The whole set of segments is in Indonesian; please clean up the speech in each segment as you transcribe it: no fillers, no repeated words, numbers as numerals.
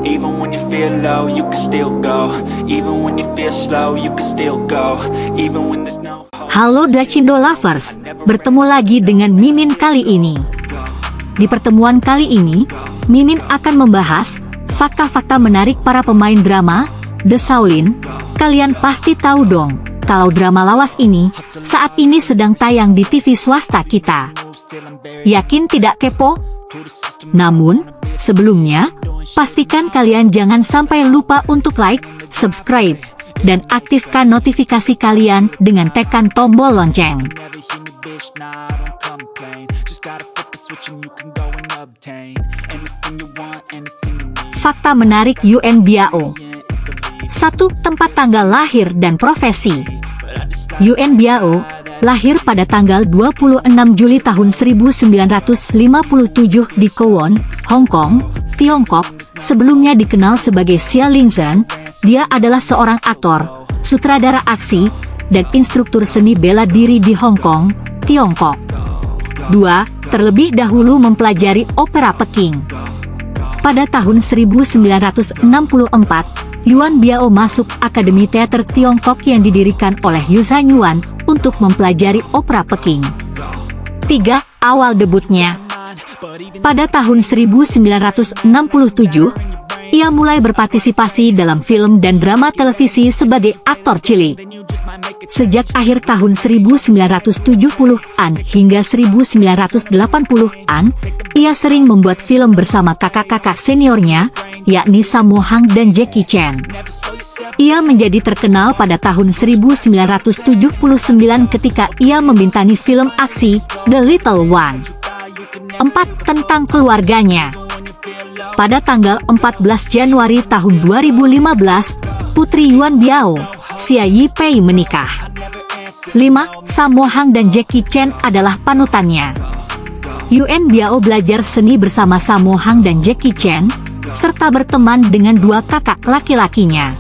Even when you feel low, you can still go. Even when you feel slow, you can still go. Even when there's no hope. Halo Dracindo Lovers, bertemu lagi dengan Mimin kali ini. Di pertemuan kali ini, Mimin akan membahas fakta-fakta menarik para pemain drama The Shaolin. Kalian pasti tahu dong, kalau drama lawas ini saat ini sedang tayang di TV swasta kita. Yakin tidak kepo? Namun, sebelumnya, pastikan kalian jangan sampai lupa untuk like, subscribe, dan aktifkan notifikasi kalian dengan tekan tombol lonceng. Fakta menarik Yuen Biao. 1. Tempat tanggal lahir dan profesi. Yuen Biao lahir pada tanggal 26 Juli tahun 1957 di Kowon, Hong Kong, Tiongkok. Sebelumnya dikenal sebagai Xia Lingzhen, dia adalah seorang aktor, sutradara aksi, dan instruktur seni bela diri di Hong Kong, Tiongkok. 2. Terlebih dahulu mempelajari opera Peking. Pada tahun 1964, Yuan Biao masuk Akademi Teater Tiongkok yang didirikan oleh Yu Zhanyuan untuk mempelajari opera Peking. 3. Awal debutnya. Pada tahun 1967, ia mulai berpartisipasi dalam film dan drama televisi sebagai aktor cilik. Sejak akhir tahun 1970-an hingga 1980-an, ia sering membuat film bersama kakak-kakak seniornya, yakni Sammo Hung dan Jackie Chan. Ia menjadi terkenal pada tahun 1979 ketika ia membintangi film aksi The Little One. 4. Tentang keluarganya. Pada tanggal 14 Januari tahun 2015, putri Yuan Biao, Xia Yipei menikah. 5. Sammo Hung dan Jackie Chan adalah panutannya. Yuen Biao belajar seni bersama Sammo Hung dan Jackie Chan, serta berteman dengan dua kakak laki-lakinya.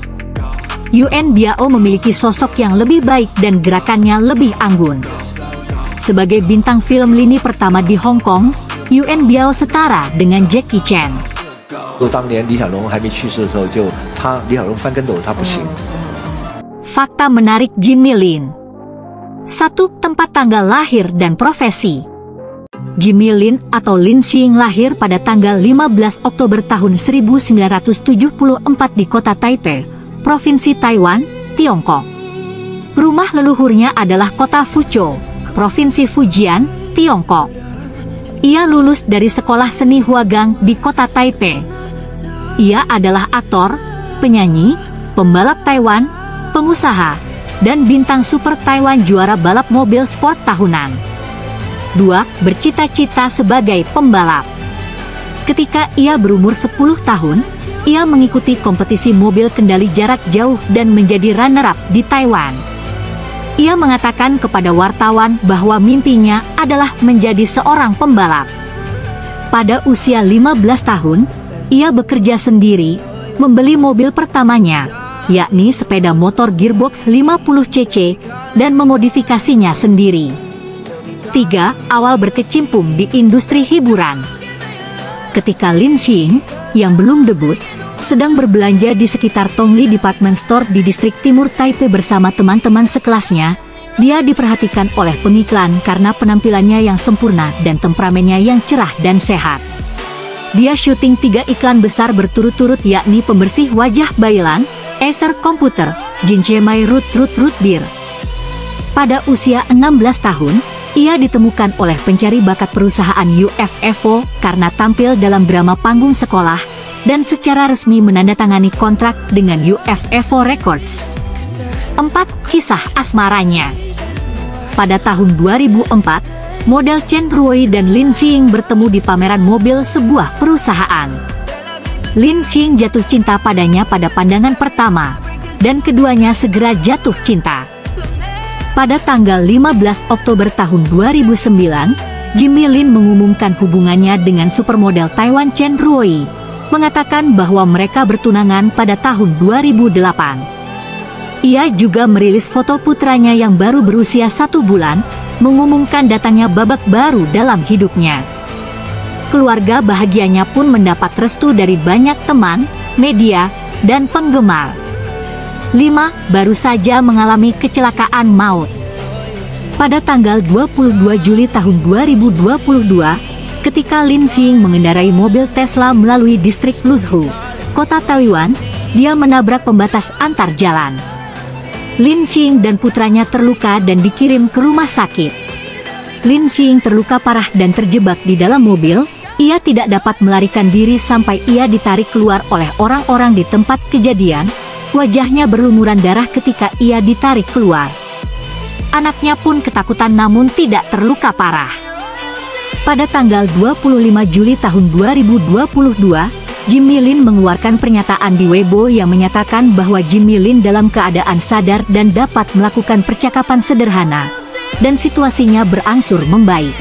Yuen Biao memiliki sosok yang lebih baik dan gerakannya lebih anggun. Sebagai bintang film lini pertama di Hong Kong, Yuen Biao setara dengan Jackie Chan. Fakta menarik Jimmy Lin. 1. Tempat tanggal lahir dan profesi. Jimmy Lin atau Lin Xing lahir pada tanggal 15 Oktober tahun 1974 di kota Taipei, Provinsi Taiwan, Tiongkok. Rumah leluhurnya adalah kota Fuzhou, Provinsi Fujian, Tiongkok. Ia lulus dari sekolah seni Huagang di kota Taipei. Ia adalah aktor, penyanyi, pembalap Taiwan, pengusaha, dan bintang Super Taiwan juara balap mobil sport tahunan. 2. Bercita-cita sebagai pembalap. Ketika ia berumur 10 tahun, ia mengikuti kompetisi mobil kendali jarak jauh dan menjadi runner-up di Taiwan. Ia mengatakan kepada wartawan bahwa mimpinya adalah menjadi seorang pembalap. Pada usia 15 tahun, ia bekerja sendiri, membeli mobil pertamanya, yakni sepeda motor gearbox 50cc, dan memodifikasinya sendiri. 3. Awal berkecimpung di industri hiburan. Ketika Lin Xing, yang belum debut, sedang berbelanja di sekitar Tongli Department Store di distrik timur Taipei bersama teman-teman sekelasnya, dia diperhatikan oleh pengiklan karena penampilannya yang sempurna dan temperamennya yang cerah dan sehat. Dia syuting 3 iklan besar berturut-turut, yakni pembersih wajah Bailan, Acer Computer, Jinjemai Root Beer. Pada usia 16 tahun, ia ditemukan oleh pencari bakat perusahaan UFFO karena tampil dalam drama panggung sekolah, dan secara resmi menandatangani kontrak dengan UFFO Records. 4. Kisah asmaranya. Pada tahun 2004, model Chen Ruoi dan Lin Xing bertemu di pameran mobil sebuah perusahaan. Lin Xing jatuh cinta padanya pada pandangan pertama, dan keduanya segera jatuh cinta. Pada tanggal 15 Oktober tahun 2009, Jimmy Lin mengumumkan hubungannya dengan supermodel Taiwan Chen Ruoi, mengatakan bahwa mereka bertunangan pada tahun 2008. Ia juga merilis foto putranya yang baru berusia 1 bulan, mengumumkan datangnya babak baru dalam hidupnya. keluarga bahagianya pun mendapat restu dari banyak teman, media, dan penggemar. 5. Baru saja mengalami kecelakaan maut. Pada tanggal 22 Juli tahun 2022, ketika Lin Xing mengendarai mobil Tesla melalui distrik Luzhu, kota Taoyuan, dia menabrak pembatas antar jalan. Lin Xing dan putranya terluka dan dikirim ke rumah sakit. Lin Xing terluka parah dan terjebak di dalam mobil. Ia tidak dapat melarikan diri sampai ia ditarik keluar oleh orang-orang di tempat kejadian. Wajahnya berlumuran darah ketika ia ditarik keluar. Anaknya pun ketakutan namun tidak terluka parah. Pada tanggal 25 Juli tahun 2022, Jimmy Lin mengeluarkan pernyataan di Weibo yang menyatakan bahwa Jimmy Lin dalam keadaan sadar dan dapat melakukan percakapan sederhana, dan situasinya berangsur membaik.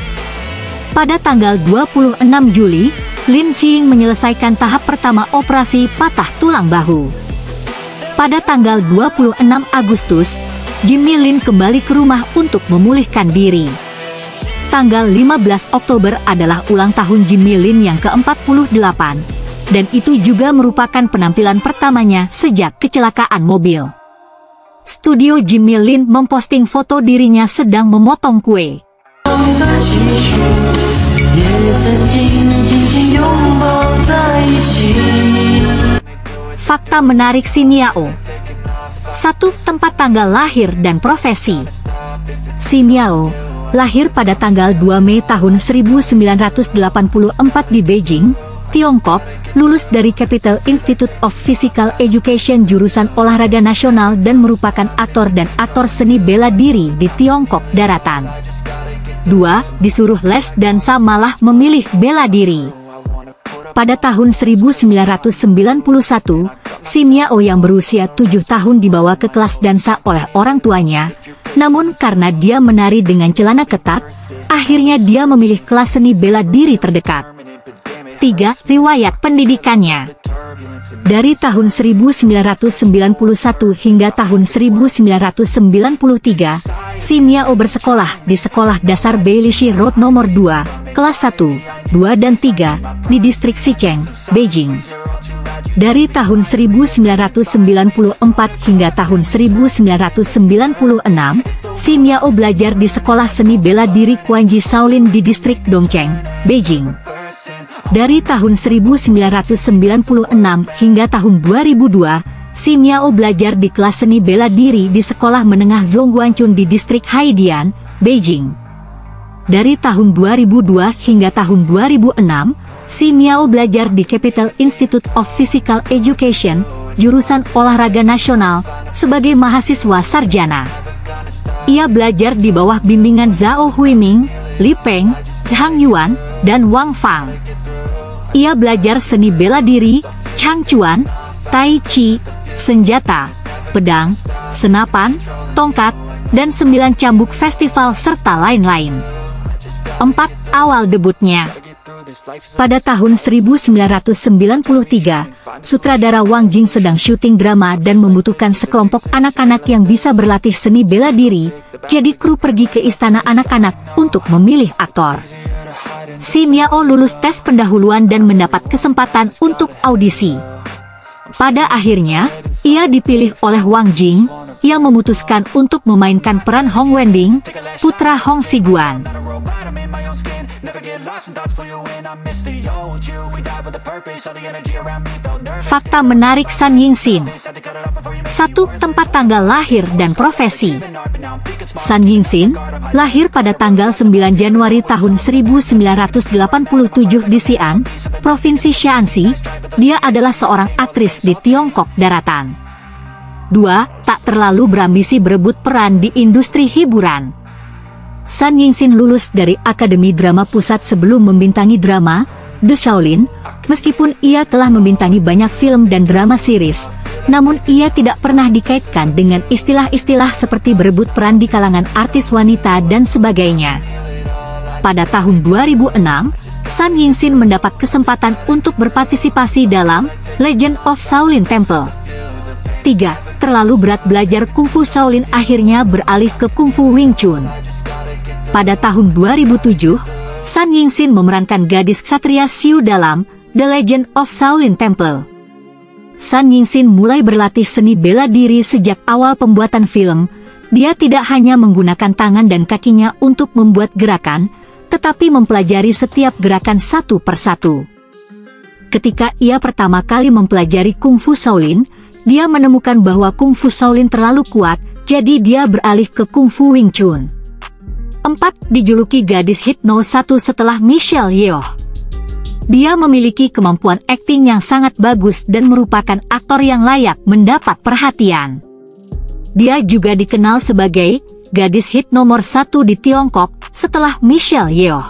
Pada tanggal 26 Juli, Lin Xing menyelesaikan tahap pertama operasi patah tulang bahu. Pada tanggal 26 Agustus, Jimmy Lin kembali ke rumah untuk memulihkan diri. Tanggal 15 Oktober adalah ulang tahun Jimmy Lin yang ke-48. Dan itu juga merupakan penampilan pertamanya sejak kecelakaan mobil. Studio Jimmy Lin memposting foto dirinya sedang memotong kue. Fakta menarik Xin Yao. 1. Tempat tanggal lahir dan profesi. Xin Yao lahir pada tanggal 2 Mei tahun 1984 di Beijing, Tiongkok, lulus dari Capital Institute of Physical Education jurusan olahraga nasional dan merupakan aktor dan aktor seni bela diri di Tiongkok Daratan. 2. Disuruh les dansa malah memilih bela diri. Pada tahun 1991, Xin Yao yang berusia 7 tahun dibawa ke kelas dansa oleh orang tuanya, namun karena dia menari dengan celana ketat, akhirnya dia memilih kelas seni bela diri terdekat. 3. Riwayat pendidikannya. Dari tahun 1991 hingga tahun 1993, Xin Yao bersekolah di Sekolah Dasar Beilishi Road nomor 2, kelas 1, 2 dan 3, di distrik Xicheng, Beijing. Dari tahun 1994 hingga tahun 1996, Xin Yao belajar di Sekolah Seni Bela Diri Quanji Shaolin di distrik Dongcheng, Beijing. Dari tahun 1996 hingga tahun 2002, Xin Yao belajar di kelas seni bela diri di Sekolah Menengah Zhongguancun di distrik Haidian, Beijing. Dari tahun 2002 hingga tahun 2006, Xin Yao belajar di Capital Institute of Physical Education, jurusan olahraga nasional, sebagai mahasiswa sarjana. Ia belajar di bawah bimbingan Zhao Huiming, Li Peng, Zhang Yuan, dan Wang Fang. Ia belajar seni bela diri, Changchuan, Tai Chi, senjata, pedang, senapan, tongkat, dan 9 cambuk festival serta lain-lain. 4. Awal debutnya. Pada tahun 1993, sutradara Wang Jing sedang syuting drama dan membutuhkan sekelompok anak-anak yang bisa berlatih seni bela diri, jadi kru pergi ke istana anak-anak untuk memilih aktor. Xin Yao lulus tes pendahuluan dan mendapat kesempatan untuk audisi. Pada akhirnya, ia dipilih oleh Wang Jing, yang memutuskan untuk memainkan peran Hong Wending, putra Hong Xiguan. Fakta menarik San Yingxin. 1. Tempat tanggal lahir dan profesi. San Yingxin lahir pada tanggal 9 Januari tahun 1987 di Xi'an, Provinsi Shaanxi. Dia adalah seorang aktris di Tiongkok Daratan. 2. Tak terlalu berambisi berebut peran di industri hiburan. San Yingxin lulus dari Akademi Drama Pusat sebelum membintangi drama The Shaolin. Meskipun ia telah membintangi banyak film dan drama series, namun ia tidak pernah dikaitkan dengan istilah-istilah seperti berebut peran di kalangan artis wanita dan sebagainya. Pada tahun 2006, San Yingxin mendapat kesempatan untuk berpartisipasi dalam Legend of Shaolin Temple. 3. Terlalu berat belajar Kungfu Shaolin, akhirnya beralih ke Kungfu Wing Chun. Pada tahun 2007, Sun Yingxin memerankan gadis ksatria Xiu dalam The Legend of Shaolin Temple. Sun Yingxin mulai berlatih seni bela diri sejak awal pembuatan film. Dia tidak hanya menggunakan tangan dan kakinya untuk membuat gerakan, tetapi mempelajari setiap gerakan satu persatu. Ketika ia pertama kali mempelajari Kungfu Shaolin, dia menemukan bahwa Kungfu Shaolin terlalu kuat, jadi dia beralih ke Kungfu Wing Chun. 4. Dijuluki gadis Hypno 1 setelah Michelle Yeoh. Dia memiliki kemampuan akting yang sangat bagus dan merupakan aktor yang layak mendapat perhatian. Dia juga dikenal sebagai gadis hit nomor 1 di Tiongkok setelah Michelle Yeoh.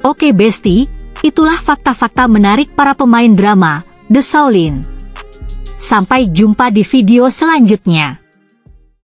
Oke Besti, itulah fakta-fakta menarik para pemain drama The Shaolin. Sampai jumpa di video selanjutnya.